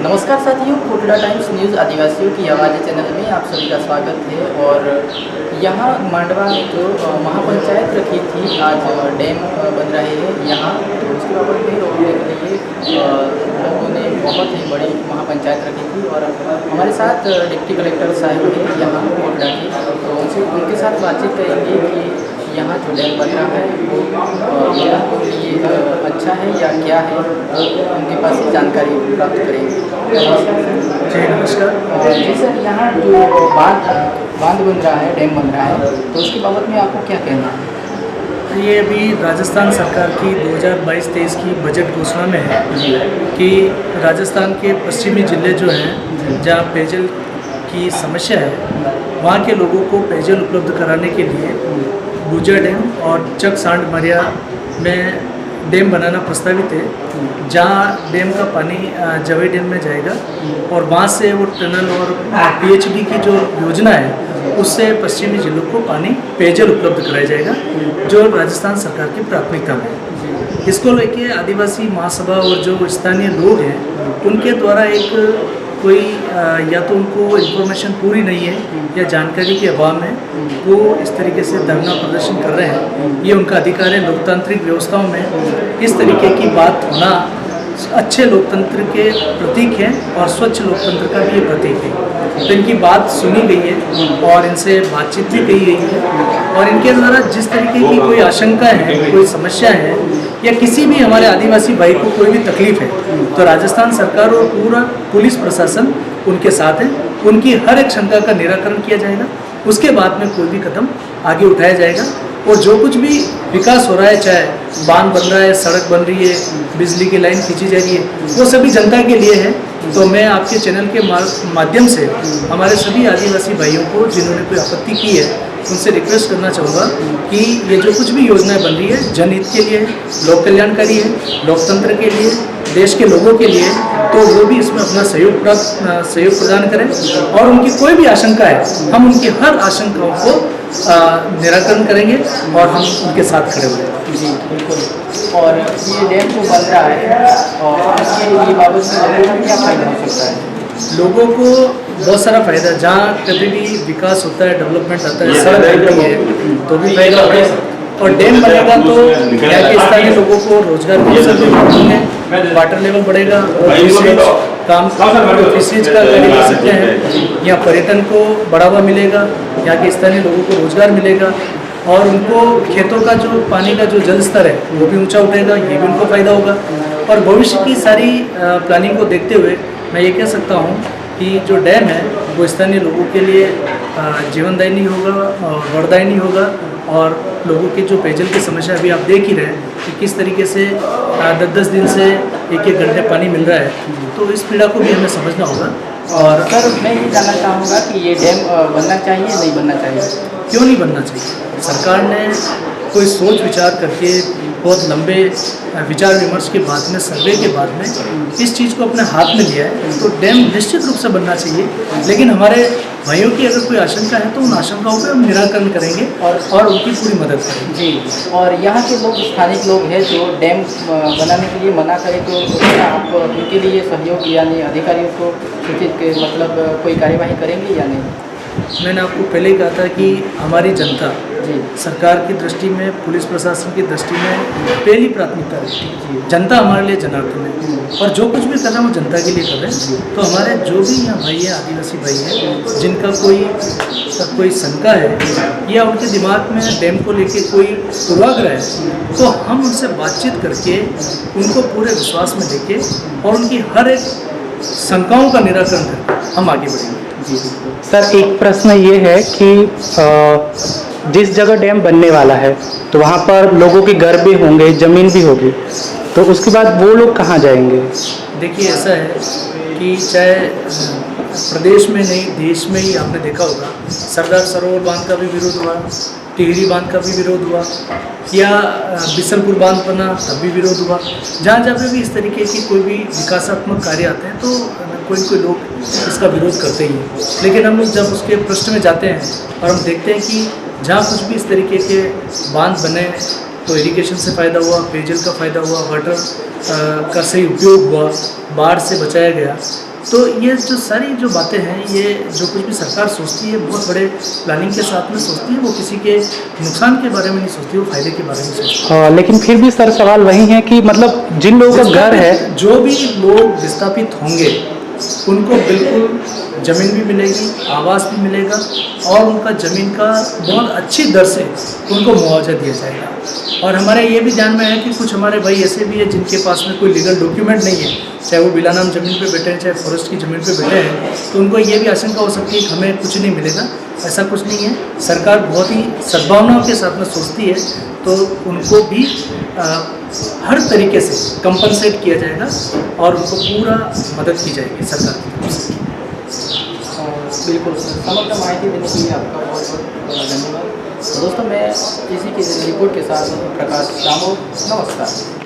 नमस्कार साथियों, Kotra times news आदिवासियों की आवाज़ चैनल में आप सभी का स्वागत है। और यहाँ मांडवा में जो महापंचायत रखी थी, आज डैम बन रहे हैं यहाँ, तो उसके बाबत में रोकने के लिए लोगों ने बहुत ही बड़ी महापंचायत रखी थी। और हमारे साथ डिप्टी कलेक्टर साहब हैं यहाँ कोटड़ा के, तो उनके साथ बातचीत करेंगे कि यहाँ जो डैम बन रहा है वो लोगों के लिए अच्छा है या क्या है, वो उनके पास से जानकारी प्राप्त करेंगे। जी नमस्कार। जी सर, यहाँ जो बांध बन रहा है, डैम बन रहा है, तो उसके बाबत में आपको क्या कहना है? ये अभी राजस्थान सरकार की 2022-23 की बजट घोषणा में है कि राजस्थान के पश्चिमी जिले जो हैं जहाँ पेयजल की समस्या है, वहाँ के लोगों को पेयजल उपलब्ध कराने के लिए बूजा डैम और चक सांड मरिया में डैम बनाना प्रस्तावित है, जहाँ डैम का पानी जवे डैम में जाएगा और वहाँ से वो टनल और पीएचडी की जो योजना है उससे पश्चिमी जिलों को पानी पेयजल उपलब्ध कराया जाएगा, जो राजस्थान सरकार की प्राथमिकता में है। इसको लेके आदिवासी महासभा और जो स्थानीय लोग हैं उनके द्वारा एक कोई या तो उनको इन्फॉर्मेशन पूरी नहीं है या जानकारी के अभाव में वो इस तरीके से धरना प्रदर्शन कर रहे हैं। ये उनका अधिकार है। लोकतांत्रिक व्यवस्थाओं में इस तरीके की बात होना अच्छे लोकतंत्र के प्रतीक है और स्वच्छ लोकतंत्र का भी ये प्रतीक है। तो इनकी बात सुनी गई है और इनसे बातचीत भी की गई है और इनके द्वारा जिस तरीके की कोई आशंका है, कोई समस्या है या किसी भी हमारे आदिवासी भाई को कोई भी तकलीफ है, तो राजस्थान सरकार और पूरा पुलिस प्रशासन उनके साथ है। उनकी हर एक शंका का निराकरण किया जाएगा, उसके बाद में कोई भी कदम आगे उठाया जाएगा। और जो कुछ भी विकास हो रहा है, चाहे बांध बन रहा है, सड़क बन रही है, बिजली की लाइन खींची जा रही है, वो सभी जनता के लिए है। तो मैं आपके चैनल के माध्यम से हमारे सभी आदिवासी भाइयों को जिन्होंने कोई आपत्ति की है उनसे रिक्वेस्ट करना चाहूँगा कि ये जो कुछ भी योजनाएं बन रही है जनहित के लिए, लोक कल्याणकारी है, लोकतंत्र के लिए, देश के लोगों के लिए, तो वो भी इसमें अपना सहयोग प्रदान करें। और उनकी कोई भी आशंका है, हम उनकी हर आशंकाओं को निराकरण करेंगे और हम उनके साथ खड़े हुए हैं। जी बिल्कुल। और ये डैम जो बन रहा है और इसके लिए बाबत में लोगों को क्या फायदा हो सकता है? लोगों को बहुत सारा फायदा, जहाँ कभी भी विकास होता है, डेवलपमेंट आता है, सड़क बनती है तो भी फायदा होता है। और डैम बनेगा तो यहाँ के स्थानीय लोगों को रोजगार के अवसर भी मिलेंगे, वाटर लेवल बढ़ेगा, फिशरीज का कार्य कर सकते हैं, यहाँ पर्यटन को बढ़ावा मिलेगा, यहाँ के स्थानीय लोगों को रोजगार मिलेगा और उनको खेतों का जो पानी का जो जल स्तर है वो भी ऊंचा उठेगा, ये भी उनको फायदा होगा। और भविष्य की सारी प्लानिंग को देखते हुए मैं ये कह सकता हूँ कि जो डैम है वो स्थानीय लोगों के लिए जीवनदायिनी होगा और वरदायिनी होगा। और लोगों की जो पेयजल की समस्या अभी आप देख ही रहे हैं कि किस तरीके से 10-10 दिन से एक घंटे पानी मिल रहा है, तो इस पीड़ा को भी हमें समझना होगा। और सर, मैं ये जानना चाहूँगा कि ये डैम बनना चाहिए नहीं बनना चाहिए? क्यों नहीं बनना चाहिए? सरकार ने कोई सोच विचार करके बहुत लंबे विचार विमर्श के बाद में, सर्वे के बाद में इस चीज़ को अपने हाथ में लिया है, तो डैम निश्चित रूप से बनना चाहिए। लेकिन हमारे भाइयों की अगर कोई आशंका है तो उन आशंकाओं पर हम निराकरण करेंगे और उनकी पूरी मदद करेंगे। जी। और यहाँ के लोग, स्थानिक लोग हैं जो डैम बनाने के लिए मना करें, तो क्या आप उनके लिए सहयोग यानी अधिकारियों को सूचित मतलब कोई कार्यवाही करेंगे या नहीं? मैंने आपको पहले ही कहा था कि हमारी जनता सरकार की दृष्टि में, पुलिस प्रशासन की दृष्टि में पहली प्राथमिकता रहती है। जनता हमारे लिए जनार्दन है और जो कुछ भी कर रहे हैं वो जनता के लिए कर रहे हैं। तो हमारे जो भी यहाँ भाई हैं, आदिवासी भाई हैं, जिनका कोई शंका है या उनके दिमाग में डैम को लेके कोई पूर्वाग्रह है, तो हम उनसे बातचीत करके उनको पूरे विश्वास में लेके और उनकी हर एक शंकाओं का निराकरण करके हम आगे बढ़ेंगे। जी सर, एक प्रश्न ये है कि जिस जगह डैम बनने वाला है तो वहाँ पर लोगों के घर भी होंगे, ज़मीन भी होगी, तो उसके बाद वो लोग कहाँ जाएंगे? देखिए, ऐसा है कि चाहे प्रदेश में नहीं, देश में ही आपने देखा होगा, सरदार सरोवर बांध का भी विरोध हुआ, टिहरी बांध का भी विरोध हुआ, या बिसलपुर बांध बना तब भी विरोध हुआ। जहाँ जहाँ भी इस तरीके की कोई भी विकासात्मक कार्य आते हैं तो कोई लोग इसका विरोध करते ही हैं। लेकिन हम लोग जब उसके पृष्ठ में जाते हैं और हम देखते हैं कि जहाँ कुछ भी इस तरीके के बांध बने तो इरिगेशन से फ़ायदा हुआ, पेयजल का फ़ायदा हुआ, वाटर का सही उपयोग हुआ, बाढ़ से बचाया गया, तो ये जो सारी जो बातें हैं, ये जो कुछ भी सरकार सोचती है बहुत बड़े प्लानिंग के साथ में सोचती है, वो किसी के नुकसान के बारे में नहीं सोचती, वो फायदे के बारे में सोचती है। लेकिन फिर भी सर सवाल वही है कि मतलब जिन लोगों का घर है, जो भी लोग विस्थापित होंगे उनको बिल्कुल ज़मीन भी मिलेगी, आवास भी मिलेगा और उनका ज़मीन का बहुत अच्छी दर से उनको मुआवजा दिया जाएगा। और हमारे ये भी ध्यान में है कि कुछ हमारे भाई ऐसे भी है जिनके पास में कोई लीगल डॉक्यूमेंट नहीं है, चाहे वो बिलानाम ज़मीन पे बैठे हैं, चाहे फॉरेस्ट की ज़मीन पे बैठे हैं, तो उनको ये भी आशंका हो सकती है कि हमें कुछ नहीं मिलेगा। ऐसा कुछ नहीं है, सरकार बहुत ही सद्भावनाओं के साथ में सोचती है, तो उनको भी हर तरीके से कंपनसेट किया जाएगा और उनको पूरा मदद की जाएगी सरकार की तरफ से। बिल्कुल सर, समग्र माहिती देने के लिए आपका बहुत बहुत धन्यवाद। दोस्तों, मैं इसी की रिपोर्ट के साथ प्रकाश दामोद, नमस्कार।